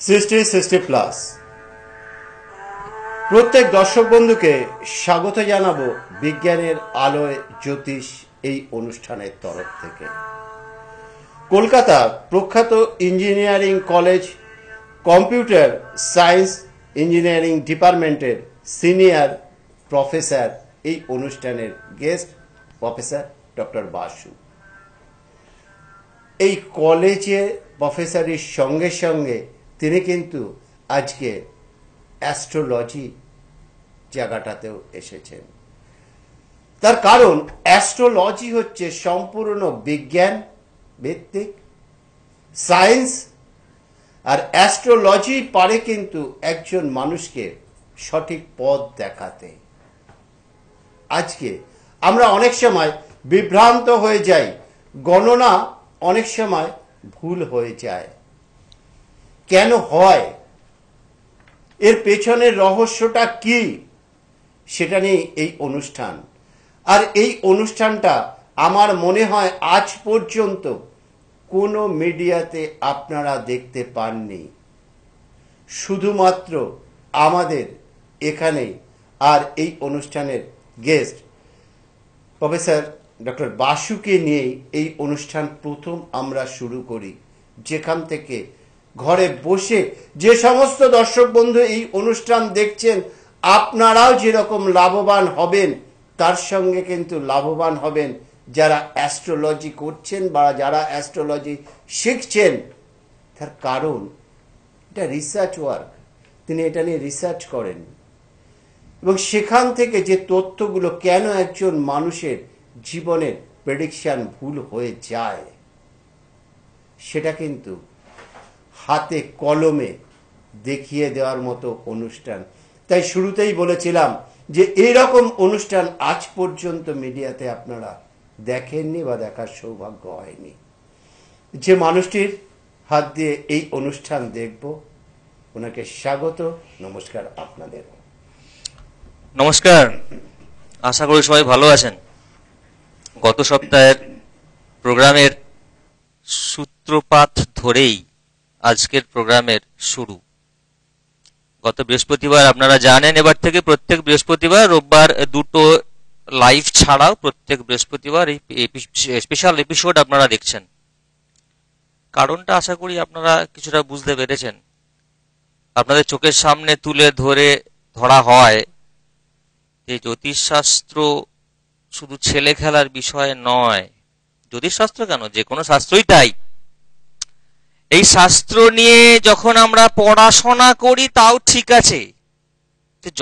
60 plus প্রত্যেক দর্শক বন্ধুকে স্বাগত জানাবো বিজ্ঞানের আলোয় জ্যোতিষ এই অনুষ্ঠানের তরফ থেকে। কলকাতা প্রখ্যাত engineering college computer science engineering ডিপার্টমেন্টের সিনিয়র প্রফেসর এই অনুষ্ঠানের গেস্ট প্রফেসর ডক্টর বাসু। এই কলেজে প্রফেসরের সঙ্গে সঙ্গে তিনি কিন্তু আজকে অ্যাস্ট্রোলজি জায়গাটাতেও এসেছেন। তার কারণ অ্যাস্ট্রোলজি হচ্ছে সম্পূর্ণ বিজ্ঞান ভিত্তিক সায়েন্স, আর অ্যাস্ট্রোলজি পারে কিন্তু একজন মানুষকে সঠিক পথ দেখাতে। আজকে আমরা অনেক সময় বিভ্রান্ত হয়ে যাই, গণনা অনেক সময় ভুল হয়ে যায়। কেন হয়, এর পেছনের রহস্যটা কি, সেটা নিয়ে এই অনুষ্ঠান। আর এই অনুষ্ঠানটা আমার মনে হয় আজ পর্যন্ত কোনো মিডিয়াতে আপনারা দেখতে পাননি, শুধুমাত্র আমাদের এখানেই। আর এই অনুষ্ঠানের গেস্ট প্রফেসর ডক্টর বাসুকে নিয়েই এই অনুষ্ঠান প্রথম আমরা শুরু করি, যেখান থেকে ঘরে বসে যে সমস্ত দর্শক বন্ধু এই অনুষ্ঠান দেখছেন, আপনারাও যেরকম লাভবান হবেন, তার সঙ্গে কিন্তু লাভবান হবেন যারা অ্যাস্ট্রোলজি করছেন বা যারা অ্যাস্ট্রোলজি শিখছেন। তার কারণ এটা রিসার্চ ওয়ার্ক, তিনি এটা নিয়ে রিসার্চ করেন এবং সেখান থেকে যে তথ্যগুলো কেন একজন মানুষের জীবনের প্রেডিকশন ভুল হয়ে যায়, সেটা কিন্তু হাতে কলমে দেখিয়ে দেওয়ার মতো অনুষ্ঠান। তাই শুরুতেই বলেছিলাম যে এইরকম অনুষ্ঠান আজ পর্যন্ত মিডিয়াতে আপনারা দেখেননি বা দেখার সৌভাগ্য হয়নি। যে মানুষটির হাত দিয়ে এই অনুষ্ঠান দেখব, ওনাকে স্বাগত, নমস্কার আপনাদের। নমস্কার, আশা করি সবাই ভালো আছেন। গত সপ্তাহের প্রোগ্রামের সূত্রপাত ধরেই আজকের প্রোগ্রামের শুরু। গত বৃহস্পতিবার আপনারা জানেন, এবার থেকে প্রত্যেক বৃহস্পতিবার, রোববার দুটো লাইভ ছাড়াও প্রত্যেক বৃহস্পতিবার এই স্পেশাল এপিসোড আপনারা দেখছেন। কারণটা আশা করি আপনারা কিছুটা বুঝতে পেরেছেন। আপনাদের চোখের সামনে তুলে ধরা হয় যে জ্যোতিষশাস্ত্র শুধু ছেলে খেলার বিষয় নয়। জ্যোতিষশাস্ত্র কেন, যে কোনো শাস্ত্রই তাই। এই শাস্ত্র নিয়ে যখন আমরা পড়াশোনা করি তাও ঠিক আছে,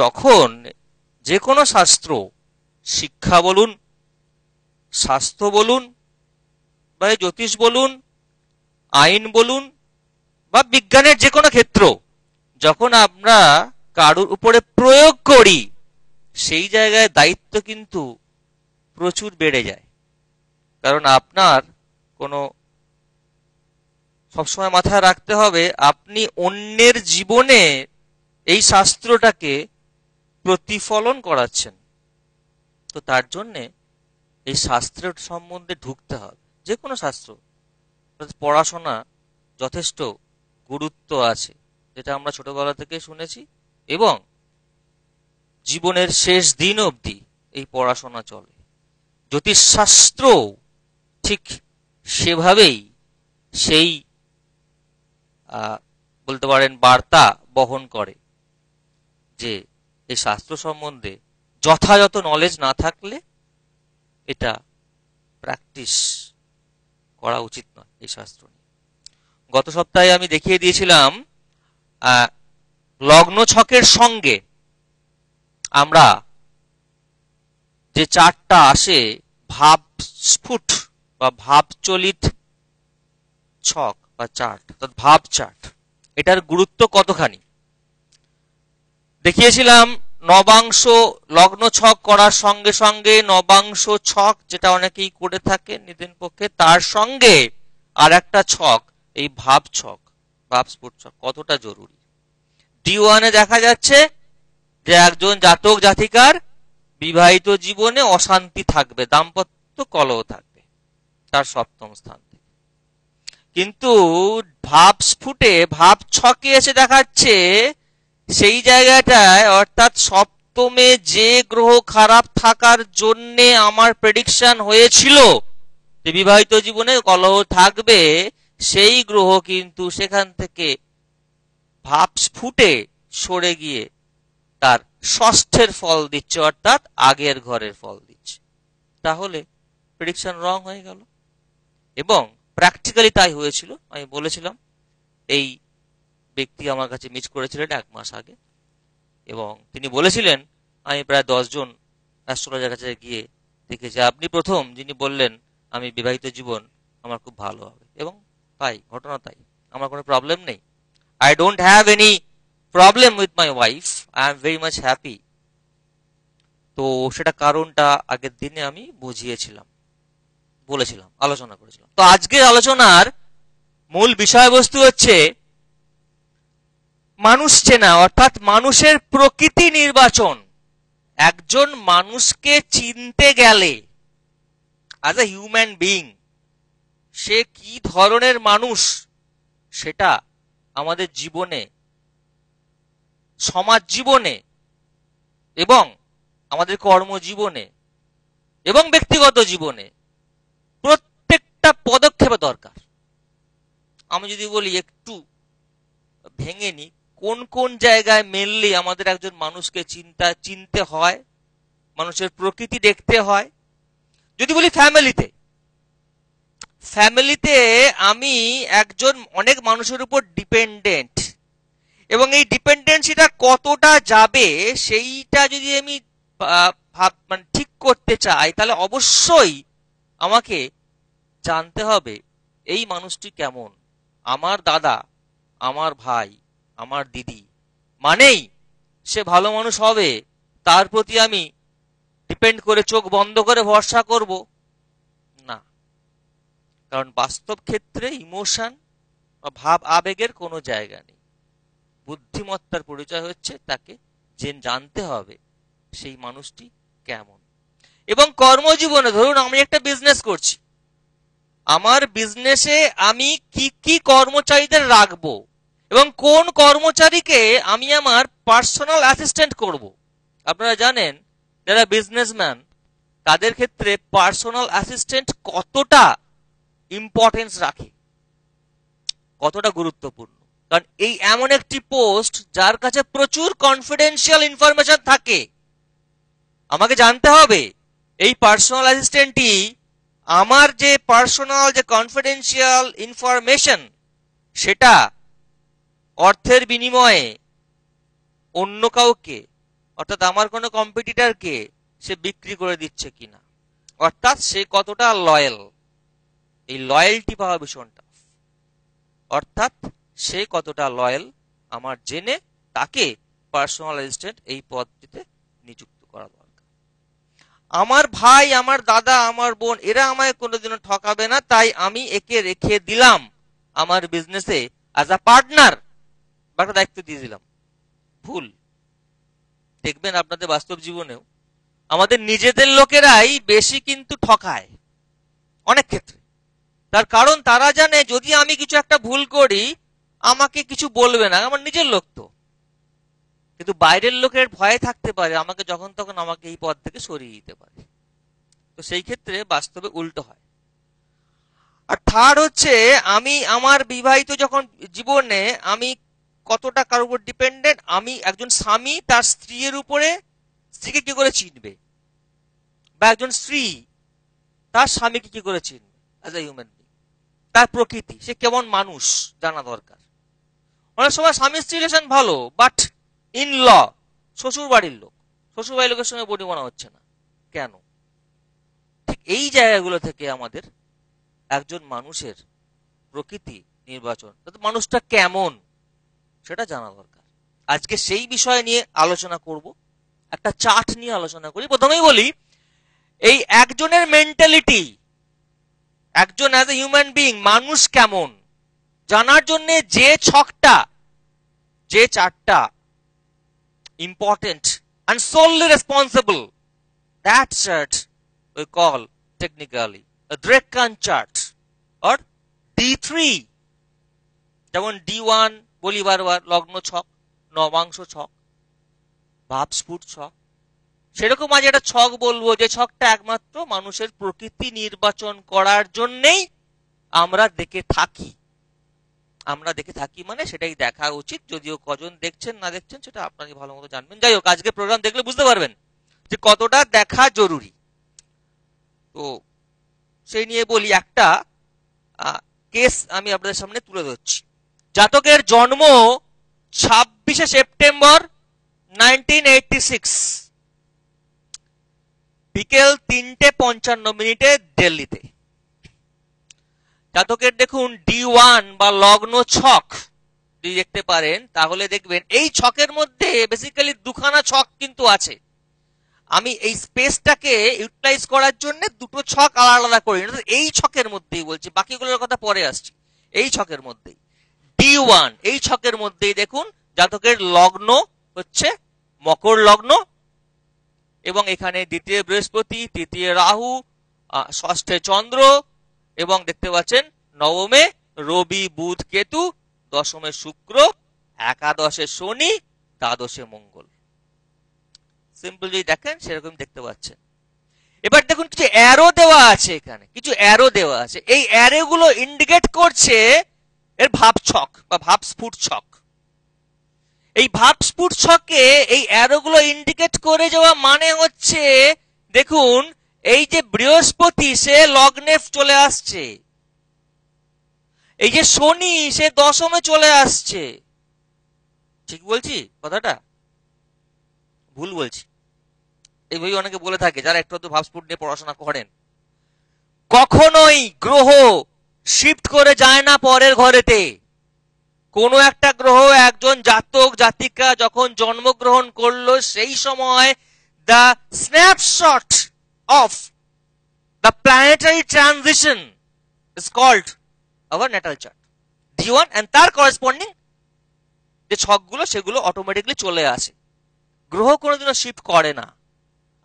যখন যে কোনো শাস্ত্র, শিক্ষা বলুন, স্বাস্থ্য বলুন, বা জ্যোতিষ বলুন, আইন বলুন, বা বিজ্ঞানের যে কোনো ক্ষেত্র, যখন আমরা কারোর উপরে প্রয়োগ করি, সেই জায়গায় দায়িত্ব কিন্তু প্রচুর বেড়ে যায়। কারণ আপনার কোনো সবসময় মাথায় রাখতে হবে, আপনি অন্যের জীবনে এই শাস্ত্রটাকে প্রতিফলন করাচ্ছেন। তো তার জন্যে এই শাস্ত্রের সম্বন্ধে ঢুকতে হবে। যে কোনো শাস্ত্র, পড়াশোনা যথেষ্ট গুরুত্ব আছে, যেটা আমরা ছোটবেলা থেকে শুনেছি, এবং জীবনের শেষ দিন অবধি এই পড়াশোনা চলে। জ্যোতিষশাস্ত্র ঠিক সেভাবেই সেই বলতে পারেন বার্তা বহন করে যে এই শাস্ত্র সম্বন্ধে যথাযথ নলেজ না থাকলে এটা প্র্যাকটিস করা উচিত নয়। এই শাস্ত্র নিয়ে গত সপ্তাহে আমি দেখিয়ে দিয়েছিলাম লগ্ন ছকের সঙ্গে আমরা যে চার্টটা আসে, ভাব স্ফুট বা ভাবচলিত ছক বা চার্ট, অর্থাৎ ভাব চার্ট, এটার গুরুত্ব কতখানি দেখিয়েছিলাম। নবাংশ লগ্ন ছক করার সঙ্গে সঙ্গে নবাংশ ছক, যেটা অনেকেই করে থাকে নিদেন পক্ষে, তার সঙ্গে আর একটা ছক, এই ভাব ছক, ভাব স্ফুট ছক কতটা জরুরি। D1-এ দেখা যাচ্ছে যে একজন জাতক জাতিকার বিবাহিত জীবনে অশান্তি থাকবে, দাম্পত্য কলহ থাকবে, তার সপ্তম স্থান থেকে। কিন্তু ভাব স্ফুটে ভাব ছকে এসে দেখাচ্ছে সেই জায়গাটায়, অর্থাৎ সপ্তমে যে গ্রহ খারাপ থাকার জন্যে আমার প্রেডিকশন হয়েছিল যে বিবাহিত জীবনে কলহ থাকবে, সেই গ্রহ কিন্তু সেখান থেকে ভাব স্ফুটে সরে গিয়ে তার ষষ্ঠের ফল দিচ্ছে, অর্থাৎ আগের ঘরের ফল দিচ্ছে। তাহলে প্রেডিকশন রং হয়ে গেল। এবং প্র্যাকটিক্যালি তাই হয়েছিল। আমি বলেছিলাম এই ব্যক্তি আমার কাছে মিট করেছিলেন 1 মাস আগে, এবং তিনি বলেছিলেন আমি প্রায় 10 জন অ্যাস্ট্রোলজার কাছে গিয়ে দেখেছি, আপনি প্রথম যিনি বললেন আমি বিবাহিত জীবন আমার খুব ভালো হবে। এবং তাই, ঘটনা তাই, আমার কোনো প্রবলেম নেই। I don't have any problem with my wife. I am very much happy. তো সেটা কারণটা আগের দিনে আমি বুঝিয়েছিলাম, বলেছিলাম, আলোচনা করেছিলাম। তো আজকের আলোচনার মূল বিষয়বস্তু হচ্ছে মানুষ চেনা, অর্থাৎ মানুষের প্রকৃতি নির্বাচন। একজন মানুষকে চিনতে গেলে অ্যাজ এ হিউম্যান বিইং সে কি ধরনের মানুষ, সেটা আমাদের জীবনে, সমাজ জীবনে এবং আমাদের কর্মজীবনে এবং ব্যক্তিগত জীবনে প্রত্যেকটা পদক্ষেপে দরকার। আমি যদি বলি একটু ভেঙে নি, কোন কোন জায়গায় মেনলি আমাদের একজন মানুষকে চিনতে হয়, মানুষের প্রকৃতি দেখতে হয়। যদি বলি ফ্যামিলিতে আমি একজন অনেক মানুষের উপর ডিপেন্ডেন্ট, এবং এই ডিপেন্ডেন্সিটা কতটা যাবে সেইটা যদি আমি মানে ঠিক করতে চাই, তাহলে অবশ্যই আমাকে জানতে হবে এই মানুষটি কেমন। আমার দাদা, আমার ভাই, আমার দিদি মানেই সে ভালো মানুষ হবে, তার প্রতি আমি ডিপেন্ড করে চোখ বন্ধ করে ভরসা করব না। কারণ বাস্তব ক্ষেত্রে ইমোশন বা ভাব আবেগের কোনো জায়গা নেই। বুদ্ধিমত্তার পরিচয় হচ্ছে তাকে জানতে হবে সেই মানুষটি কেমন। এবং কর্মজীবনে ধরুন আমি একটা বিজনেস করছি, আমার বিজনেসে আমি কি কি কর্মচারীদের রাখবো এবং কোন কর্মচারীকে আমি আমার পার্সোনাল অ্যাসিস্ট্যান্ট করব। আপনারা জানেন যারা বিজনেসম্যান তাদের ক্ষেত্রে পার্সোনাল অ্যাসিস্ট্যান্ট কতটা ইম্পর্টেন্স রাখে, কতটা গুরুত্বপূর্ণ। কারণ এই এমন একটি পোস্ট যার কাছে প্রচুর কনফিডেন্সিয়াল ইনফরমেশন থাকে। আমাকে জানতে হবে এই পার্সোনাল অ্যাসিস্ট্যান্টটি আমার যে পার্সোনাল যে কনফিডেন্সিয়াল ইনফরমেশন সেটা অর্থের বিনিময়ে অন্য কাউকে, অর্থাৎ আমার কোনো কম্পিটিটরকে সে বিক্রি করে দিচ্ছে কিনা, অর্থাৎ সে কতটা লয়াল। এই লয়ালটি পাওয়া ভীষণ টাফ। অর্থাৎ সে কতটা লয়াল আমার জেনে তাকে পার্সোনাল অ্যাসিস্ট্যান্ট এই পদটিতে নিযুক্ত করা দরকার। আমার ভাই, আমার দাদা, আমার বোন এরা আমায় কোনোদিনও ঠকাবে না, তাই আমি একে রেখে দিলাম আমার বিজনেসে অ্যাজ আ পার্টনার, বা একটা দায়িত্ব দিয়ে দিলাম। ভুল। দেখবেন আপনাদের বাস্তব জীবনেও আমাদের নিজেদের লোকেরাই বেশি কিন্তু ঠকায় অনেক ক্ষেত্রে। তার কারণ তারা জানে যদি আমি কিছু একটা ভুল করি আমাকে কিছু বলবে না, আমার নিজের লোক তো। কিন্তু বাইরের লোকের ভয়ে থাকতে পারে আমাকে যখন তখন আমাকে এই পদ থেকে সরিয়ে দিতে পারে। তো সেই ক্ষেত্রে বাস্তবে উল্টো হয়। আর থার্ড হচ্ছে আমি আমার বিবাহিত যখন জীবনে আমি কতটা কারোর উপর ডিপেন্ডেন্ট। আমি একজন স্বামী তার স্ত্রীর উপরে স্ত্রীকে কি করে চিনবে, বা একজন স্ত্রী তার স্বামীকে কি করে চিনবে অ্যাজ এ হিউম্যান বিং, তার প্রকৃতি, সে কেমন মানুষ জানা দরকার। অনেক সময় স্বামী স্ত্রী রিলেশন ভালো, বাট ইন ল শ্বশুর বাড়ির লোকের সঙ্গে বডি বানা হচ্ছে না কেন? ঠিক এই জায়গাগুলো থেকে আমাদের একজন মানুষের প্রকৃতি নির্বাচন, মানুষটা কেমন সেটা জানা দরকার। আজকে সেই বিষয় নিয়ে আলোচনা করব, একটা চার্ট নিয়ে আলোচনা করি। প্রথমেই বলি এই একজনের মেন্টালিটি, একজন অ্যাজ এ হিউম্যান বিং মানুষ কেমন জানার জন্য যে ছকটা, যে চার্টটা important and solely responsible, that chart we call technically a Drekan chart or D3 যেমন D1 বলি বারবার, লগ্ন ছক, নবাংশ ছক, ভাবস্ফুট ছক। সেরকম আজ একটা ছক বলবো, যে ছকটা একমাত্র মানুষের প্রকৃতি নির্বাচন করার জন্যেই আমরা দেখে থাকি। আমরা দেখে থাকি মানে সেটাই দেখা উচিত, যদিও কজন দেখছেন না দেখছেন সেটা আপনাকে ভালো মতো জানবেন। যাই হোক, আজকে প্রোগ্রাম দেখলে বুঝতে পারবেন যে কতটা দেখা জরুরি। তো সেই নিয়ে বলি, একটা কেস আমি আপনাদের সামনে তুলে ধরছি। জাতকের জন্ম 26শে সেপ্টেম্বর 1986, বিকেল 3:55 দিল্লিতে। জাতকের দেখুন D1 বা লগ্ন ছক যদি দেখতে পারেন, তাহলে দেখবেন এই ছকের মধ্যে বেসিক্যালি দুখানা ছক কিন্তু আছে। আমি এই স্পেসটাকে ইউটিলাইজ করার জন্য দুটো ছক আলাদা আলাদা করি, এই ছকের মধ্যেই বলছি, বাকিগুলোর কথা পরে আসছি। এই ছকের মধ্যেই D1, এই ছকের মধ্যেই দেখুন জাতকের লগ্ন হচ্ছে মকর লগ্ন, এবং এখানে দ্বিতীয় বৃহস্পতি, তৃতীয় রাহু, ষষ্ঠে চন্দ্র, এবং দেখতে পাচ্ছেন নবমে রবি বুধ কেতু, দশমে শুক্র, একাদশে শনি, দ্বাদশে মঙ্গল। সিম্পল যদি দেখেন সেরকম দেখতে পাচ্ছেন। এবার দেখুন কিছু অ্যারো দেওয়া আছে, এখানে কিছু অ্যারো দেওয়া আছে। এই অ্যারো গুলো ইন্ডিকেট করছে এর ভাব ছক বা ভাবস্ফুট ছক। এই ভাবস্ফুট ছকে এই অ্যারো গুলো ইন্ডিকেট করে যাওয়া মানে হচ্ছে, দেখুন এই যে বৃহস্পতি সে লগ্নে চলে আসছে, এই যে শনি সে দশমে চলে আসছে। ঠিক বলছি কথাটা? ভুল বলছি? এইভাবে অনেকে বলে থাকে যারা একটু একটু ভাবস্ফুট নিয়ে পড়াশোনা করেন। কখনোই গ্রহ শিফট করে যায় না পরের ঘরেতে। কোন একটা গ্রহ একজন জাতক জাতিকা যখন জন্মগ্রহণ করলো, সেই সময় the snapshot of the planetary transition is called our natal chart D1, and তার করেসপন্ডিং যে ছকগুলো সেগুলো অটোমেটিকলি চলে আসে। গ্রহ কোনোদিনও শিফট করে না।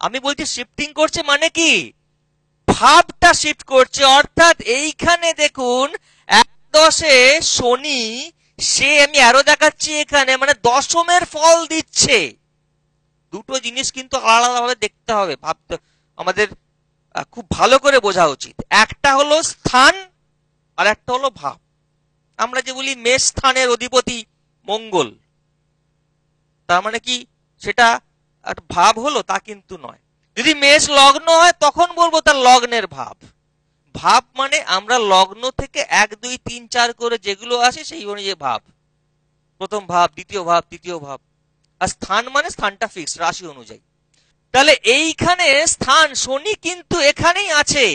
আমি বলছি শিফটিং করছে মানে কি, ভাবটা শিফট করছে। অর্থাৎ এইখানে দেখুন একাদশে শনি, সে আমি আরো দেখাচ্ছি এখানে, মানে দশমের ফল দিচ্ছে। দুটো জিনিস কিন্তু আলাদাভাবে দেখতে হবে, ভাবতে আমাদের খুব ভালো করে বোঝা উচিত। একটা হলো স্থান আর একটা হলো ভাব। আমরা যে বলি মেষ স্থানের অধিপতি মঙ্গল, তার মানে কি সেটা ভাব হলো? তা কিন্তু নয়। যদি মেষ লগ্ন হয় তখন বলবো তার লগ্নের ভাব। ভাব মানে আমরা লগ্ন থেকে 1 2 3 4 করে যেগুলো আসে সেই অনুযায়ী ভাব, প্রথম ভাব, দ্বিতীয় ভাব, তৃতীয় ভাব। আর স্থান মানে স্থানটা ফিক্স রাশি অনুযায়ী। তাহলে এইখানে স্থান, শনি কিন্তু এখানেই আছে।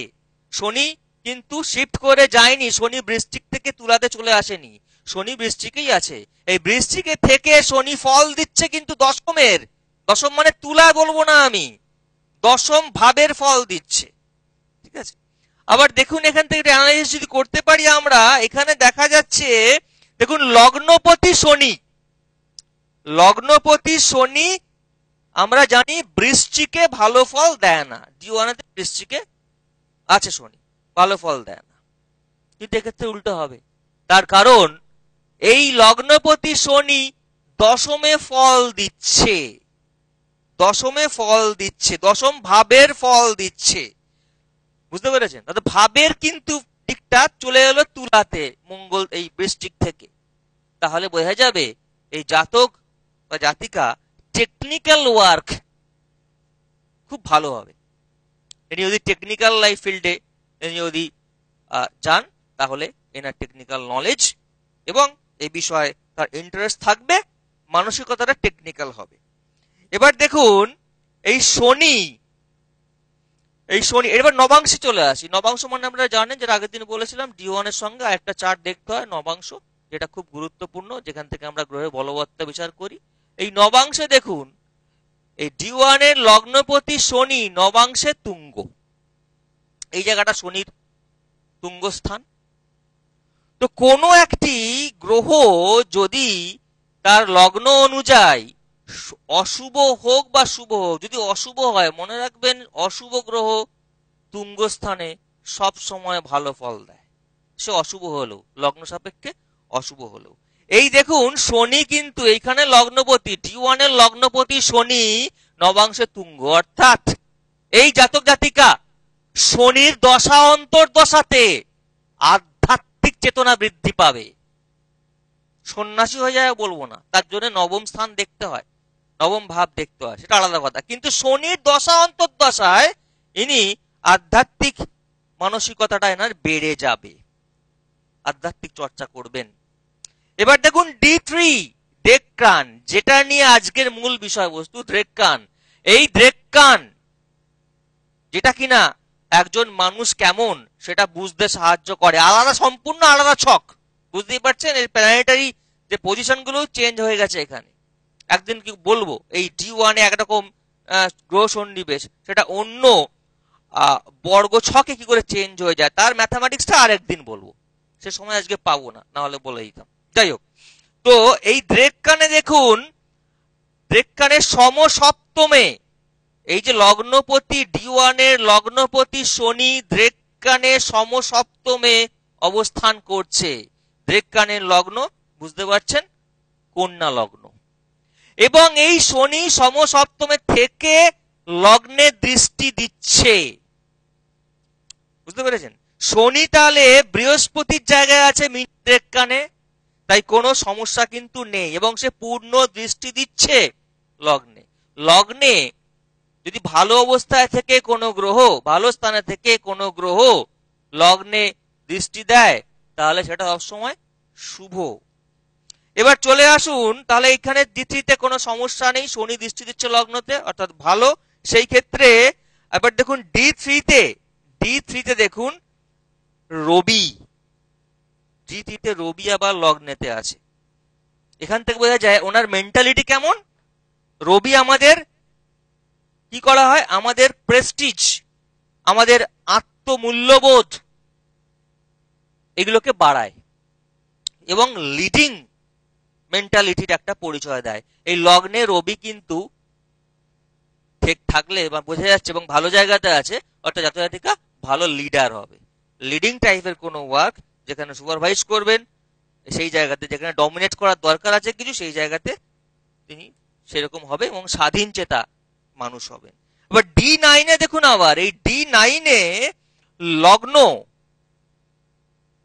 শনি কিন্তু শিফট করে যায়নি, শনি বৃশ্চিক থেকে তুলাতে চলে আসেনি, শনি বৃশ্চিকেই আছে। এই বৃশ্চিকে থেকে শনি ফল দিচ্ছে কিন্তু দশমের। দশম মানে তুলা বলবো না আমি, দশম ভাবের ফল দিচ্ছে। ঠিক আছে? আবার দেখুন এখান থেকে অ্যানালাইসিস যদি করতে পারি আমরা, এখানে দেখা যাচ্ছে দেখুন লগ্নপতি শনি, লগ্নপতি শনি আমরা জানি বৃশ্চিকে ভালো ফল দেয় না। D1 বৃশ্চিকে আছে শনি, ভালো ফল দেয় না। কিন্তু এক্ষেত্রে উল্টো হবে, তার কারণ এই লগ্নপতি শনি দশমে ফল দিচ্ছে, দশমে ফল দিচ্ছে, দশম ভাবের ফল দিচ্ছে। বুঝতে পেরেছেন? তাহলে ভাবের কিন্তু দিকটা চলে এলো তুলাতে, মঙ্গল এই বৃশ্চিক থেকে। তাহলে বোঝা যাবে এই জাতক বা জাতিকা টেকনিক্যাল ওয়ার্ক খুব ভালো হবে। এনি যদি টেকনিক্যাল লাইফ ফিল্ডে যদি যান, তাহলে এনার টেকনিক্যাল নলেজ এবং এই বিষয়ে তার ইন্টারেস্ট থাকবে, মানসিকতাটা টেকনিক্যাল হবে। এবার দেখুন এই শনি, এই শনি এবার নবাংশে চলে আসি। নবাংশ মানে আপনারা জানেন, যেটা আগের দিন বলেছিলাম D1 এর সঙ্গে একটা চার্ট দেখতে হয় নবাংশ, যেটা খুব গুরুত্বপূর্ণ, যেখান থেকে আমরা গ্রহের বলবত্তা বিচার করি। এই নবাংশে দেখুন এই D1 এর লগ্নপতি শনি নবাংশে তুঙ্গ, এই জায়গাটা শনির তুঙ্গ স্থান। তো কোনো একটি গ্রহ যদি তার লগ্ন অনুযায়ী অশুভ হোক বা শুভ হোক, যদি অশুভ হয় মনে রাখবেন অশুভ গ্রহ তুঙ্গ স্থানে সব সময় ভালো ফল দেয়। সে অশুভ হলেও লগ্ন সাপেক্ষে অশুভ হলেও। এই দেখুন শনি কিন্তু এইখানে লগ্নপতি, D1 এর লগ্নপতি শনি নবাংশে তুঙ্গ, অর্থাৎ এই জাতক জাতিকা শনির দশা অন্তর্দশাতে আধ্যাত্মিক চেতনা বৃদ্ধি পাবে। সন্ন্যাসী হয়ে যায় বলবো না, তার জন্য নবম স্থান দেখতে হয়, নবম ভাব দেখতে হয়, সেটা আলাদা কথা। কিন্তু শনির দশা অন্তর্দশায় ইনি আধ্যাত্মিক মানসিকতাটা এনার বেড়ে যাবে, আধ্যাত্মিক চর্চা করবেন। এবার দেখুন D3 ডেক্কান, যেটা নিয়ে আজকের মূল বিষয়বস্তু ডেক্কান। এই ডেক্কান যেটা কিনা একজন মানুষ কেমন সেটা বুঝতে সাহায্য করে, আলাদা, সম্পূর্ণ আলাদা ছক। বুঝতেই পারছেন এর প্ল্যানেটারি যে পজিশন গুলো চেঞ্জ হয়ে গেছে এখানে। একদিন কি বলবো এই D1 এ একরকম গ্রহ সন্নিবেশ, সেটা অন্য বর্গ ছকে কি করে চেঞ্জ হয়ে যায় তার ম্যাথামেটিক্সটা আরেকদিন বলবো, সে সময় আজকে পাবো না, না হলে বলে দিতাম। যাই হোক, তো এই ড্রেক্কানে দেখুন, ড্রেক্কানের সমসপ্তমে এই যে লগ্নপতি D1 এর লগ্নপতি শনি ড্রেক্কানে সমসপ্তমে অবস্থান করছে। ড্রেক্কানের লগ্ন বুঝতে পারছেন, কন্যা লগ্ন, এবং এই শনি সমসপ্তমে থেকে লগ্নে দৃষ্টি দিচ্ছে। বুঝতে পেরেছেন? শনি তাহলে বৃহস্পতির জায়গায় আছে মীন ডেক্কানে, তাই কোনো সমস্যা কিন্তু নেই, এবং সে পূর্ণ দৃষ্টি দিচ্ছে লগ্নে। লগ্নে যদি ভালো অবস্থায় থেকে কোনো গ্রহ, ভালো স্থানে থেকে কোনো গ্রহ লগ্নে দৃষ্টি দেয় তাহলে সেটা সবসময় শুভ। এবার চলে আসুন, তাহলে এখানে D3-তে কোনো সমস্যা নেই, শনি দৃষ্টি দিচ্ছে লগ্নতে, অর্থাৎ ভালো। সেই ক্ষেত্রে এবার দেখুন D3-তে দেখুন রবি, D3-তে রবি আবার লগ্নেতে আছে। এখান থেকে বোঝা যায় ওনার মেন্টালিটি কেমন। রবি আমাদের কি করা হয়, আমাদের প্রেস্টিজ, আমাদের আত্মমূল্যবোধ এগুলোকে বাড়ায় এবং লিডিং মেন্টালিটির একটা পরিচয় দেয়। এই লগ্নে রবি কিন্তু ঠিক থাকলে বা বোঝা যাচ্ছে এবং ভালো জায়গাতে আছে, অর্থাৎ জাতক জাতিকা ভালো লিডার হবে, লিডিং টাইপের কোনো ওয়ার্ক যেখানে সুপারভাইজ করবেন সেই জায়গাতে, যেখানে ডমিনেট করার দরকার আছে কিছু সেই জায়গাতে তিনি সেরকম হবে এবং স্বাধীন চেতা মানুষ হবেন। এবার D9-এ দেখুন, আবার এই D9-এ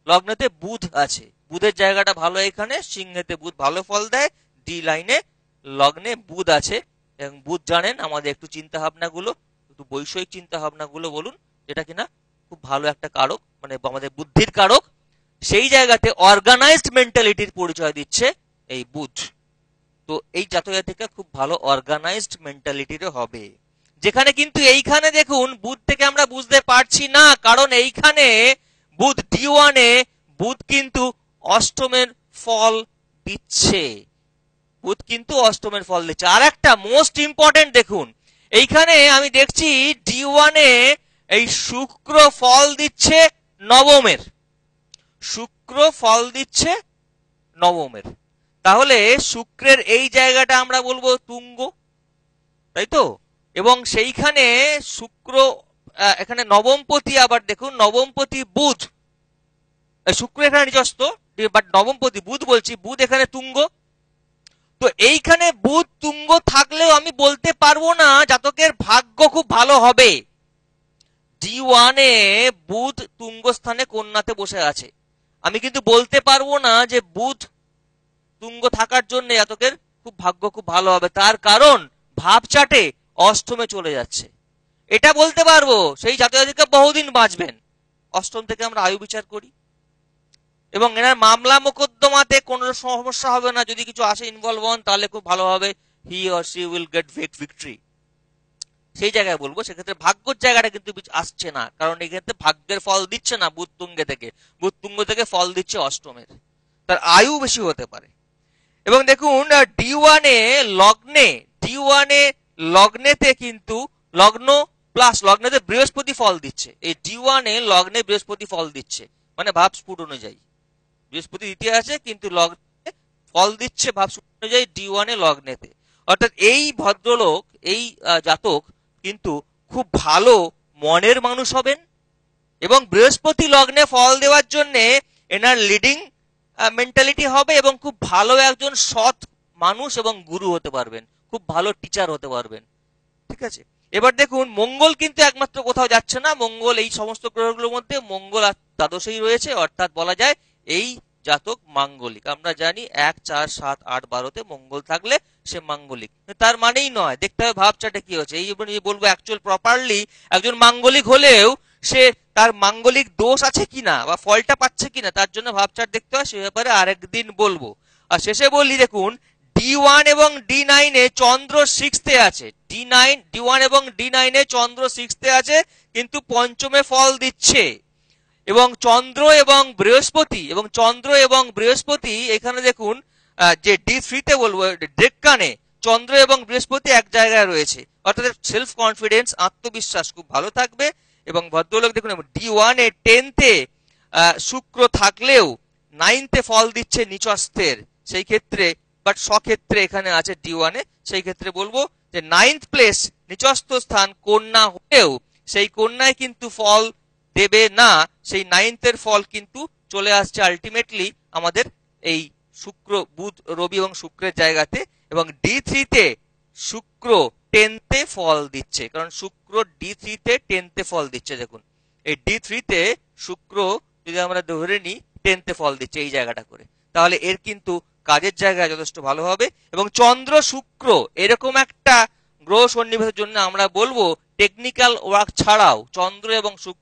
লগ্নতে বুধ আছে, বুধের জায়গাটা ভালো, এখানে সিংহেতে বুধ ভালো ফল দেয়। D9-এ লগ্নে বুধ আছে, এবং বুধ জানেন আমাদের একটু চিন্তা ভাবনাগুলো, একটু বৈষয়িক চিন্তা ভাবনাগুলো বলুন, যেটা কিনা খুব ভালো একটা কারক, মানে আমাদের বুদ্ধির কারক। সেই জায়গাতে অর্গানাইজড মেন্টালিটির পরিচয় দিচ্ছে এই বুধ। তো এই জাতক জাতিকা খুব ভালো অর্গানাইজড মেন্টালিটিরও হবে, যেখানে কিন্তু এইখানে দেখুন বুধ থেকে আমরা বুঝতে পারছি না, কারণ এইখানে বুধ D1-এ বুধ কিন্তু অষ্টমের ফল দিচ্ছে, বুধ কিন্তু অষ্টমের ফল দিচ্ছে। আর একটা মোস্ট ইম্পর্টেন্ট দেখুন, এইখানে আমি দেখছি D1-এ এই শুক্র ফল দিচ্ছে নবমের, শুক্র ফল দিচ্ছে নবমের। তাহলে শুক্রের এই জায়গাটা আমরা বলবো তুঙ্গ, তাই তো? এবং সেইখানে শুক্র এখানে নবমপতি, আবার দেখুন নবমপতি বুধ, শুক্র এখানে নিজস্ব, বাট নবমপতি বুধ বলছি, বুধ এখানে তুঙ্গ। তো এইখানে বুধ তুঙ্গ থাকলেও আমি বলতে পারবো না জাতকের ভাগ্য খুব ভালো হবে। D1-এ বুধ তুঙ্গ স্থানে কন্যাতে বসে আছে, আমি কিন্তু বলতে পারবো না যে বুধ তুঙ্গ থাকার জন্য জাতকের খুব ভাগ্য খুব ভালো হবে, তার কারণ ভাব চাটে অষ্টমে চলে যাচ্ছে। এটা বলতে পারবো সেই জাতক জাতিকা বহুদিন বাঁচবেন, অষ্টম থেকে আমরা আয়ু বিচার করি, এবং এনার মামলা মোকদ্দমাতে কোনো সমস্যা হবে না। যদি কিছু আসে ইনভলভ হন তাহলে খুব ভালো হবে, he or she will get victory. সেই জায়গায় বলবো সেক্ষেত্রে ভাগ্যের জায়গাটা কিন্তু আসছে না, কারণ এক্ষেত্রে ভাগ্যের ফল দিচ্ছে না বুধ তুঙ্গে থেকে, বুধ তুঙ্গ থেকে ফল দিচ্ছে অষ্টমের, তার আয়ু বেশি হতে পারে। এবং দেখুন D1-এ লগ্নেতে কিন্তু লগ্ন প্লাস লগ্নেতে বৃহস্পতি ফল দিচ্ছে, এই D1-এ লগ্নে বৃহস্পতি ফল দিচ্ছে, মানে ভাব স্ফুট অনুযায়ী বৃহস্পতি দ্বিতীয় আছে কিন্তু লগ্নে ফল দিচ্ছে ভাব স্ফুট অনুযায়ী D1-এ লগ্নেতে। অর্থাৎ এই ভদ্রলোক, এই জাতক কিন্তু খুব ভালো মনের মানুষ হবেন, এবং বৃহস্পতি লগ্নে ফল দেওয়ার জন্য এনার লিডিং মেন্টালিটি হবে এবং খুব ভালো একজন সৎ মানুষ এবং গুরু হতে পারবেন, খুব ভালো টিচার হতে পারবেন। ঠিক আছে, এবার দেখুন মঙ্গল কিন্তু একমাত্র কোথাও যাচ্ছে না। মঙ্গল এই সমস্ত গ্রহগুলোর মধ্যে মঙ্গল আর দ্বাদশেই রয়েছে, অর্থাৎ বলা যায় এই জাতক মাঙ্গলিক। আমরা জানি 1, 4, 7, 8, 12-তে মঙ্গল থাকলে সে মাঙ্গলিক, তার মানেই নয়, দেখতে হবে ভাব চার্টে কি হচ্ছে। এই বলবো অ্যাকচুয়াল প্রপারলি একজন মাঙ্গলিক হলেও সে তার মাঙ্গলিক দোষ আছে কিনা বা ফলটা পাচ্ছে কিনা তার জন্য ভাব চার্ট দেখতে হয়, সে ব্যাপারে আরেকদিন বলবো। আর শেষে বলি, দেখুন D1 এবং D9 এ চন্দ্র 6th-এ আছে। D1 এবং D9 এ চন্দ্র 6th-এ আছে, কিন্তু পঞ্চমে ফল দিচ্ছে। এবং চন্দ্র এবং বৃহস্পতি এখানে দেখুন যে D3-তে বলবো ডেক্কানে চন্দ্র এবং বৃহস্পতি এক জায়গায় রয়েছে, অর্থাৎ সেলফ কনফিডেন্স, আত্মবিশ্বাস খুব ভালো থাকবে। এবং ভদ্রলোক দেখুন D1 এ 10th-এ শুক্র থাকলেও 9th-এ ফল দিচ্ছে নিচস্থের, সেই ক্ষেত্রে বাট স্বক্ষেত্রে এখানে আছে D1-এ, সেই ক্ষেত্রে বলবো যে 9th প্লেস নিচস্থ স্থান কন্যা হলেও সেই কন্যায় কিন্তু ফল দেবে না, সেই 9th-এর ফল কিন্তু চলে আসছে আলটিমেটলি আমাদের এই শুক্র, বুধ, রবি এবং শুক্রের জায়গাতে। এবং D3-তে শুক্র 10th-এ ফল দিচ্ছে, কারণ শুক্র D3-তে 10th-এ ফল দিচ্ছে। দেখুন এই D3-তে শুক্র যদি আমরা ধরে নিই 10th-এ ফল দিচ্ছে এই জায়গাটা করে, তাহলে এর কিন্তু কাজের জায়গায় যথেষ্ট ভালো হবে। এবং চন্দ্র শুক্র এরকম একটা গ্রহ সন্নিবেশের জন্য আমরা বলবো টেকনিক্যাল ওয়ার্ক ছাড়াও, চন্দ্র এবং শুক্র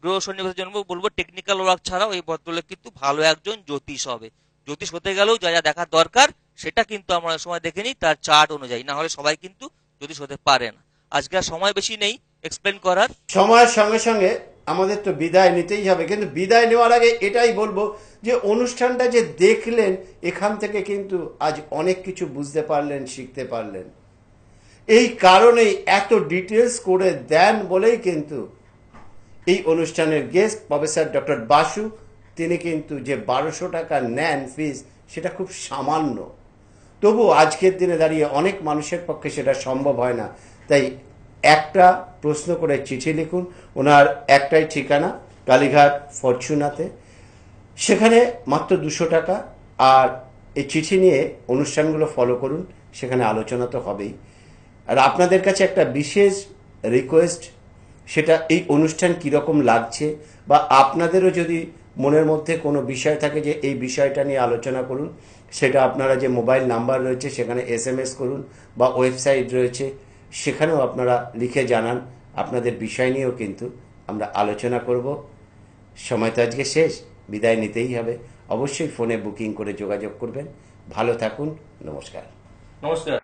গ্রহ সন্নিবেশের জন্য বলবো টেকনিক্যাল ওয়ার্ক ছাড়াও এই ভদ্রলোক কিন্তু ভালো একজন জ্যোতিষ হবে। জ্যোতিষ হতে গেলেও যা যা দেখার দরকার সেটা কিন্তু আমরা সময় দেখে নিই তার চার্ট অনুযায়ী, না হলে সবাই কিন্তু জ্যোতিষ হতে পারে না। আজকে আর সময় বেশি নেই এক্সপ্লেন করার, সময়ের সঙ্গে সঙ্গে আমাদের তো বিদায় নিতেই হবে, কিন্তু বিদায় নেওয়ার আগে এটাই বলবো যে অনুষ্ঠানটা যে দেখলেন এখান থেকে কিন্তু আজ অনেক কিছু বুঝতে পারলেন, শিখতে পারলেন। এই কারণেই এত ডিটেলস করে দেন বলেই কিন্তু এই অনুষ্ঠানের গেস্ট প্রফেসর ডক্টর বাসু, তিনি কিন্তু যে 1200 টাকা নেন ফিস, সেটা খুব সামান্য। তবু আজকের দিনে দাঁড়িয়ে অনেক মানুষের পক্ষে সেটা সম্ভব হয় না। তাই একটা প্রশ্ন করে চিঠি লিখুন। ওনার একটাই ঠিকানা কালীঘাট ফরচুনাতে, সেখানে মাত্র 200 টাকা। আর এই চিঠি নিয়ে অনুষ্ঠানগুলো ফলো করুন, সেখানে আলোচনা তো হবেই। আর আপনাদের কাছে একটা বিশেষ রিকোয়েস্ট, সেটা এই অনুষ্ঠান কীরকম লাগছে, বা আপনাদেরও যদি মনের মধ্যে কোনো বিষয় থাকে যে এই বিষয়টা নিয়ে আলোচনা করুন, সেটা আপনারা যে মোবাইল নাম্বার রয়েছে সেখানে SMS করুন, বা ওয়েবসাইট রয়েছে সেখানেও আপনারা লিখে জানান। আপনাদের বিষয় নিয়েও কিন্তু আমরা আলোচনা করব। সময় তো আজকে শেষ, বিদায় নিতেই হবে। অবশ্যই ফোনে বুকিং করে যোগাযোগ করবেন। ভালো থাকুন, নমস্কার। নমস্কার।